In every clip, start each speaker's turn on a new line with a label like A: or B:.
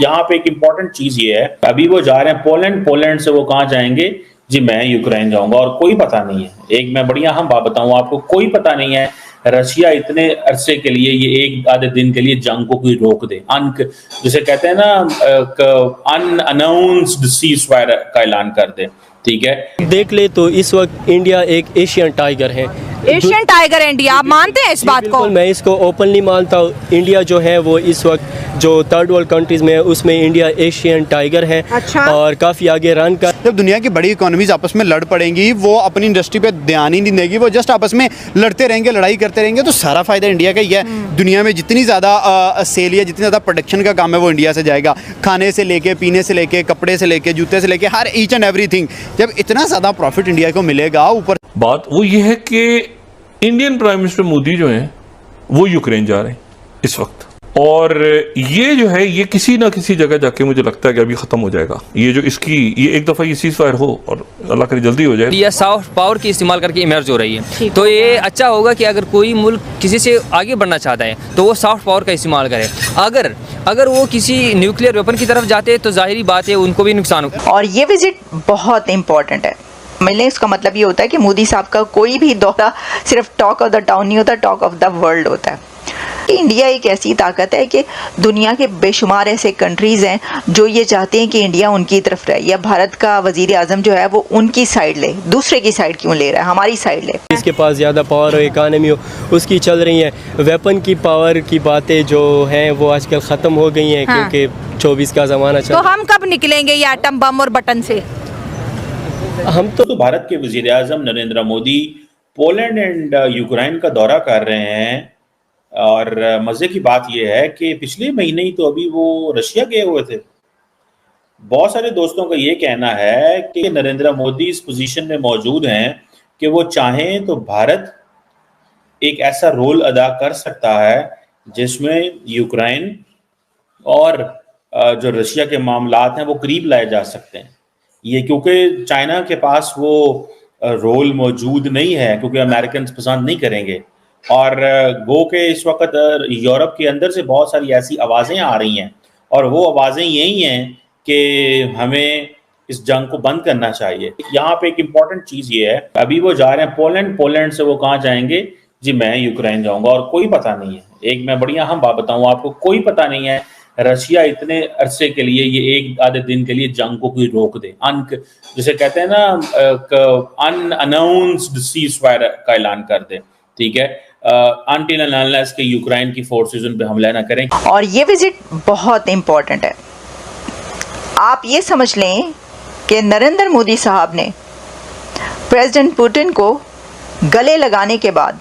A: यहाँ पे एक इम्पॉर्टेंट चीज ये है, अभी वो जा रहे हैं पोलैंड, पोलैंड से वो कहाँ जाएंगे जी, मैं यूक्रेन जाऊंगा। और कोई पता नहीं है, एक मैं बढ़िया हम बात बताऊं आपको, कोई पता नहीं है रशिया इतने अरसे के लिए, ये एक आधे दिन के लिए जंग को कोई रोक दे, जिसे कहते हैं ना अनअनाउंस्ड सीज फायर का ऐलान कर दे। ठीक है,
B: देख ले तो इस वक्त इंडिया एक एशियन टाइगर है।
C: एशियन टाइगर इंडिया, आप मानते हैं इस बात को?
B: मैं इसको ओपनली मानता हूँ। इंडिया जो है वो इस वक्त जो थर्ड वर्ल्ड कंट्रीज में है उसमें इंडिया एशियन टाइगर है।
C: अच्छा।
B: और काफ़ी आगे रन कर।
D: जब दुनिया की बड़ी इकोनॉमीज आपस में लड़ पड़ेंगी, वो अपनी इंडस्ट्री पे ध्यान ही नहीं देगी, वो जस्ट आपस में लड़ते रहेंगे, लड़ाई करते रहेंगे, तो सारा फायदा इंडिया का ही है। दुनिया में जितनी ज़्यादा सेल या जितनी ज़्यादा प्रोडक्शन का काम है वो इंडिया से जाएगा। खाने से लेके, पीने से लेके, कपड़े से लेके, जूते से लेके, हर ईच एंड एवरीथिंग। जब इतना ज़्यादा प्रॉफिट इंडिया को मिलेगा, ऊपर
E: बात वो ये है कि इंडियन प्राइम मिनिस्टर मोदी जो हैं वो यूक्रेन जा रहे हैं इस वक्त, और ये जो है ये किसी ना किसी जगह जाके मुझे लगता है कि अभी खत्म हो जाएगा। ये जो इसकी ये एक दफा ये सीज फायर हो और अल्लाह करे जल्दी हो जाए।
F: ये सॉफ्ट पावर की इस्तेमाल करके इमर्ज हो रही है, तो ये अच्छा होगा कि अगर कोई मुल्क किसी से आगे बढ़ना चाहता है तो वो सॉफ्ट पावर का इस्तेमाल करे। अगर वो किसी न्यूक्लियर वेपन की तरफ जाते हैं तो जाहिर बात है उनको भी नुकसान होगा।
G: और ये विजिट बहुत इंपॉर्टेंट है। मिलने इसका मतलब ये होता है कि मोदी साहब का कोई भी दौरा सिर्फ टॉक ऑफ द टाउन नहीं होता, टॉक ऑफ द वर्ल्ड होता है। इंडिया एक ऐसी ताकत है कि दुनिया के बेशुमार ऐसे कंट्रीज़ हैं जो ये चाहते हैं कि इंडिया उनकी तरफ रहे, या भारत का वजीर आज़म जो है वो उनकी साइड ले, दूसरे की साइड क्यों ले रहा है, हमारी साइड ले।
B: इसके पास ज़्यादा पावर हो, इकानमी हो, उसकी चल रही है। वेपन की पावर की बातें जो हैं वो आजकल ख़त्म हो गई हैं। हाँ। क्योंकि 24 का ज़माना चल।
C: तो हम कब निकलेंगे ये एटम बम और बटन से?
A: हम तो भारत के वजीर आज़म Narendra Modi Poland and Ukraine का दौरा कर रहे हैं। और मज़े की बात यह है कि पिछले महीने ही तो अभी वो रशिया गए हुए थे। बहुत सारे दोस्तों का ये कहना है कि नरेंद्र मोदी इस पोजीशन में मौजूद हैं कि वो चाहें तो भारत एक ऐसा रोल अदा कर सकता है जिसमें यूक्रेन और जो रशिया के मामलात हैं वो करीब लाए जा सकते हैं। ये क्योंकि चाइना के पास वो रोल मौजूद नहीं है, क्योंकि अमेरिकन पसंद नहीं करेंगे। और गो के इस वक्त यूरोप के अंदर से बहुत सारी ऐसी आवाज़ें आ रही हैं, और वो आवाज़ें यही हैं कि हमें इस जंग को बंद करना चाहिए। यहाँ पे एक इम्पॉर्टेंट चीज़ ये है, अभी वो जा रहे हैं पोलैंड, पोलैंड से वो कहाँ जाएंगे जी, मैं यूक्रेन जाऊँगा। और कोई पता नहीं है, एक मैं बढ़िया हम बात बताऊँ आपको, कोई पता नहीं है रशिया इतने अरसे के लिए, ये एक आधे दिन के लिए जंग को कोई रोक दे, जिसे कहते हैं ना अनअनाउंस्ड सीज फायर का ऐलान कर दे। ठीक है, अनटिल एंड अनलेस के यूक्रेन की फोर्सेस उन पे हमला ना करें।
G: और ये विजिट बहुत इंपॉर्टेंट है। आप ये समझ लें कि नरेंद्र मोदी साहब ने प्रेसिडेंट पुतिन को गले लगाने के बाद,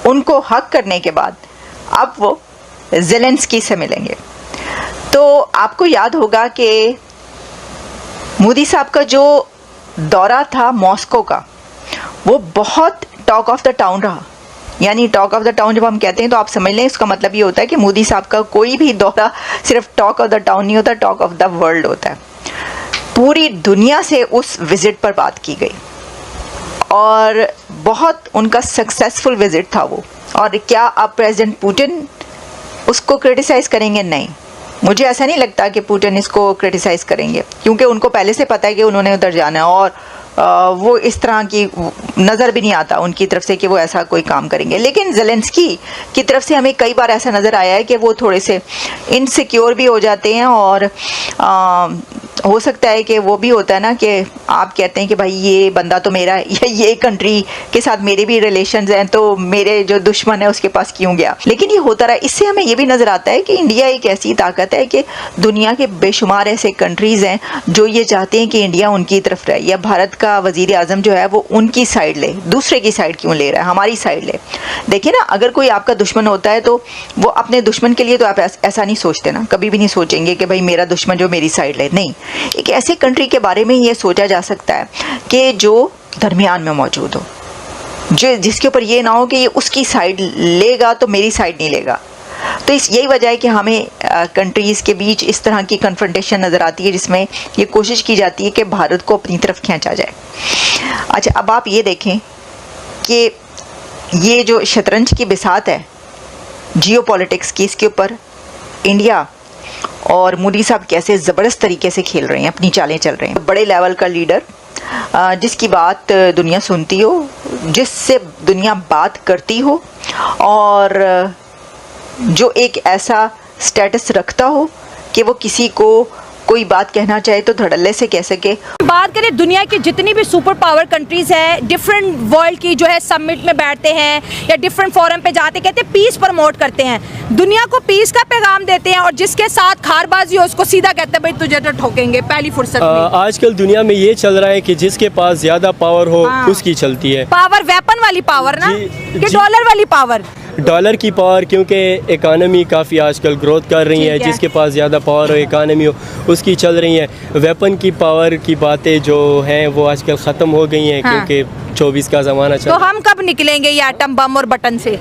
G: उनको हक करने के बाद, अब वो ज़ेलेंस्की से मिलेंगे। तो आपको याद होगा कि मोदी साहब का जो दौरा था मॉस्को का, वो बहुत टॉक ऑफ द टाउन रहा। यानी टॉक ऑफ द टाउन जब हम कहते हैं तो आप समझ लें इसका मतलब ये होता है कि मोदी साहब का कोई भी दौरा सिर्फ टॉक ऑफ द टाउन नहीं होता, टॉक ऑफ द वर्ल्ड होता है। पूरी दुनिया से उस विज़िट पर बात की गई और बहुत उनका सक्सेसफुल विज़िट था वो। और क्या अब प्रेसिडेंट पुतिन उसको क्रिटिसाइज़ करेंगे? नहीं, मुझे ऐसा नहीं लगता कि पुतिन इसको क्रिटिसाइज़ करेंगे, क्योंकि उनको पहले से पता है कि उन्होंने उधर जाना है। और वो इस तरह की नज़र भी नहीं आता उनकी तरफ से कि वो ऐसा कोई काम करेंगे। लेकिन ज़ेलेंस्की की तरफ से हमें कई बार ऐसा नज़र आया है कि वो थोड़े से इनसिक्योर भी हो जाते हैं। और हो सकता है कि वो भी होता है ना कि आप कहते हैं कि भाई ये बंदा तो मेरा, या ये कंट्री के साथ मेरे भी रिलेशंस हैं, तो मेरे जो दुश्मन है उसके पास क्यों गया। लेकिन ये होता रहा। इससे हमें ये भी नज़र आता है कि इंडिया एक ऐसी ताकत है कि दुनिया के बेशुमार ऐसे कंट्रीज़ हैं जो ये चाहते हैं कि इंडिया उनकी तरफ रहे, या भारत का वजीर आज़म जो है वो उनकी साइड ले, दूसरे की साइड क्यों ले रहा है, हमारी साइड ले। देखिए ना, अगर कोई आपका दुश्मन होता है तो वो अपने दुश्मन के लिए तो आप ऐसा नहीं सोचते ना, कभी भी नहीं सोचेंगे कि भाई मेरा दुश्मन जो मेरी साइड ले। नहीं, एक ऐसे कंट्री के बारे में ये सोचा जा सकता है कि जो दरमियान में मौजूद हो, जो जिसके ऊपर ये ना हो कि ये उसकी साइड लेगा तो मेरी साइड नहीं लेगा। तो यही वजह है कि हमें कंट्रीज़ के बीच इस तरह की कन्फ्रंटेशन नज़र आती है जिसमें ये कोशिश की जाती है कि भारत को अपनी तरफ खींचा जाए। अच्छा, अब आप ये देखें कि ये जो शतरंज की बिसात है जियोपॉलिटिक्स की, इसके ऊपर इंडिया और मोदी साहब कैसे ज़बरदस्त तरीके से खेल रहे हैं, अपनी चालें चल रहे हैं। बड़े लेवल का लीडर जिसकी बात दुनिया सुनती हो, जिससे दुनिया बात करती हो, और जो एक ऐसा स्टेटस रखता हो कि वो किसी को कोई बात कहना चाहे तो धड़ल्ले से कह सके।
C: बात करें दुनिया की जितनी भी सुपर पावर कंट्रीज है, डिफरेंट वर्ल्ड की जो है समिट में बैठते हैं या डिफरेंट फोरम पे जाते, कहते हैं पीस प्रमोट करते हैं, दुनिया को पीस का पैगाम देते हैं, और जिसके साथ खारबाजी हो उसको सीधा कहते हैं भाई तुझे तो ठोकेंगे पहली फुर्सत में।
B: आजकल दुनिया में ये चल रहा है कि जिसके पास ज्यादा पावर हो उसकी चलती है।
C: पावर वेपन वाली पावर ना कि डॉलर वाली पावर?
B: डॉलर की पावर, क्योंकि इकानमी काफ़ी आजकल ग्रोथ कर रही है, जिसके पास ज़्यादा पावर हो इकानमी हो उसकी चल रही है। वेपन की पावर की बातें जो हैं वो आजकल ख़त्म हो गई हैं, क्योंकि 24 का ज़माना चल।
C: तो हम कब निकलेंगे ये एटम बम और बटन से?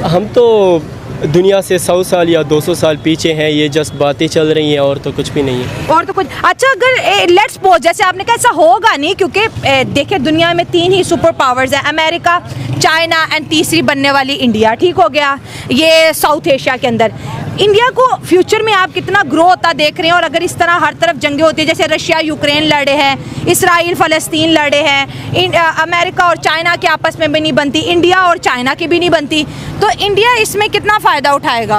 B: हम तो दुनिया से 100 साल या 200 साल पीछे हैं, ये जस्ट बातें चल रही हैं और तो कुछ भी नहीं है।
C: और तो कुछ अच्छा, अगर लेट्स सपोज जैसे आपने कहा ऐसा होगा नहीं, क्योंकि देखिए दुनिया में 3 ही सुपर पावर्स हैं, अमेरिका, चाइना एंड तीसरी बनने वाली इंडिया, ठीक हो गया, ये साउथ एशिया के अंदर। इंडिया को फ्यूचर में आप कितना ग्रो होता देख रहे हैं? और अगर इस तरह हर तरफ जंगें होती है, जैसे रशिया यूक्रेन लड़े हैं, इसराइल फ़लस्तीन लड़े हैं, अमेरिका और चाइना के आपस में भी नहीं बनती, इंडिया और चाइना की भी नहीं बनती, तो इंडिया इसमें कितना फ़ायदा उठाएगा?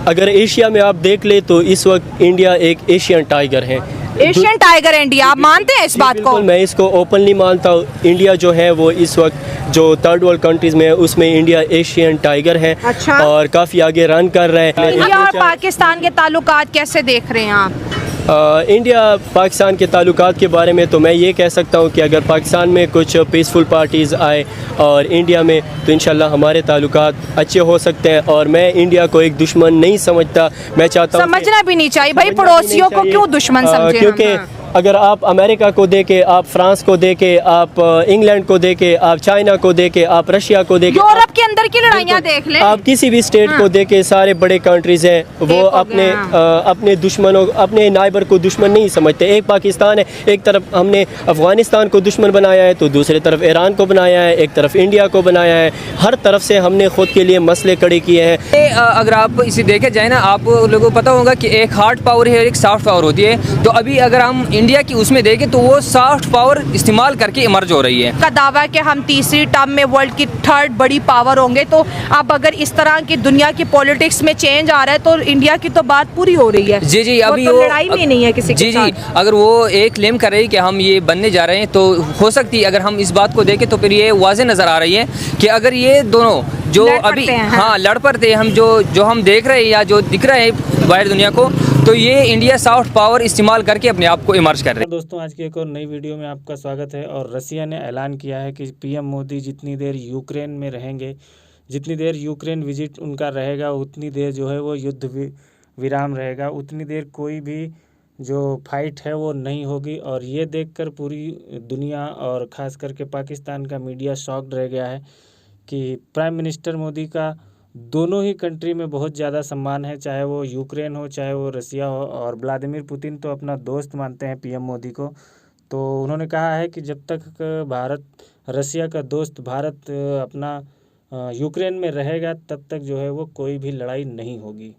B: अगर एशिया में आप देख ले तो इस वक्त इंडिया एक एशियन टाइगर है।
C: एशियन टाइगर इंडिया, आप मानते हैं इस बात को?
B: मैं इसको ओपनली मानता हूँ। इंडिया जो है वो इस वक्त जो थर्ड वर्ल्ड कंट्रीज में है उसमें इंडिया एशियन टाइगर है।
C: अच्छा।
B: और काफ़ी आगे रन कर रहे हैं।
C: इंडिया और पाकिस्तान के ताल्लुकात कैसे देख रहे हैं आप?
B: इंडिया पाकिस्तान के ताल्लुकात के बारे में तो मैं ये कह सकता हूँ कि अगर पाकिस्तान में कुछ पीसफुल पार्टीज़ आए और इंडिया में, तो इंशाल्लाह हमारे ताल्लुकात अच्छे हो सकते हैं। और मैं इंडिया को एक दुश्मन नहीं समझता। मैं चाहता हूँ,
C: समझना भी नहीं चाहिए भाई, पड़ोसियों को क्यों दुश्मन समझे?
B: क्योंकि अगर आप अमेरिका को देके, आप फ्रांस को देके, आप इंग्लैंड को देके, आप चाइना को देके, आप रशिया को देके,
C: यूरोप के अंदर की लड़ाइयाँ देख लें,
B: आप किसी भी स्टेट को देके, सारे बड़े कंट्रीज हैं वो अपने दुश्मनों, अपने नाइबर को दुश्मन नहीं समझते। एक पाकिस्तान है, एक तरफ हमने अफगानिस्तान को दुश्मन बनाया है तो दूसरी तरफ ईरान को बनाया है, एक तरफ इंडिया को बनाया है। हर तरफ से हमने खुद के लिए मसले खड़े किए हैं।
F: अगर आप इसे देखे जाए ना, आप लोगों को पता होगा कि एक हार्ड पावर है, एक सॉफ्ट पावर होती है। तो अभी अगर हम इंडिया की उसमें देखें तो वो सॉफ्ट पावर इस्तेमाल करके इमर्ज हो रही है।
C: का दावा है कि हम तीसरी टर्म में वर्ल्ड की 3rd बड़ी पावर होंगे। तो अब अगर इस तरह की दुनिया की पॉलिटिक्स में चेंज आ रहा है तो इंडिया की तो बात पूरी हो रही है।
F: जी अभी
C: तो लड़ाई में नहीं है किसी के साथ।
F: जी अगर वो एक क्लेम कर रही है कि हम ये बनने जा रहे हैं, तो हो सकती है अगर हम इस बात को देखें तो फिर ये वाज़ेह नज़र आ रही है कि अगर ये दोनों जो अभी लड़ पड़ते हैं, हम जो हम देख रहे हैं या जो दिख रहे हैं बाहर दुनिया को, तो ये इंडिया सॉफ्ट पावर इस्तेमाल करके अपने आप को इमर्ज कर रहे हैं।
H: दोस्तों, आज की एक और नई वीडियो में आपका स्वागत है। और रसिया ने ऐलान किया है कि पीएम मोदी जितनी देर यूक्रेन में रहेंगे, जितनी देर यूक्रेन विजिट उनका रहेगा, उतनी देर जो है वो युद्ध विराम रहेगा, उतनी देर कोई भी जो फाइट है वो नहीं होगी। और ये देखकर पूरी दुनिया और ख़ास करके पाकिस्तान का मीडिया शॉक्ड रह गया है कि प्राइम मिनिस्टर मोदी का दोनों ही कंट्री में बहुत ज़्यादा सम्मान है, चाहे वो यूक्रेन हो चाहे वो रसिया हो। और व्लादिमीर पुतिन तो अपना दोस्त मानते हैं पीएम मोदी को। तो उन्होंने कहा है कि जब तक भारत, रसिया का दोस्त भारत अपना यूक्रेन में रहेगा, तब तक जो है वो कोई भी लड़ाई नहीं होगी।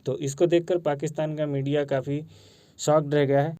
H: तो इसको देखकर पाकिस्तान का मीडिया काफ़ी शॉक्ड रह गया है।